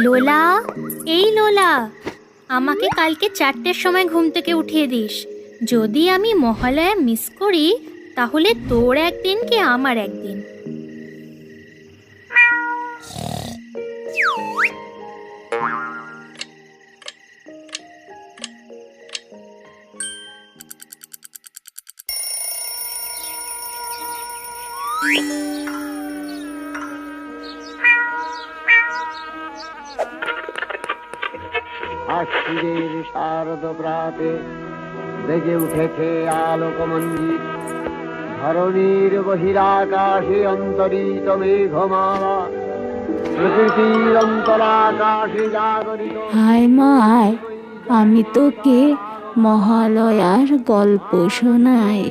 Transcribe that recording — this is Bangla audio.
লোলা, এই লোলা, আমাকে কালকে 4টের সময় ঘুম থেকে উঠিয়ে দিস। যদি আমি মহালয়া মিস করি তাহলে তোর একদিন কি আমার একদিন। আশ্বিনের শারদ প্রাতে বেজে উঠেছে আলোকমঞ্জিত, ধরণীর বহিরাকাশে অন্তরিত মেঘমালা, প্রকৃতির অন্তরাকাশে জাগরিত। হায় মা আয়, আমি তোকে মহালয়ার গল্প শোনাই।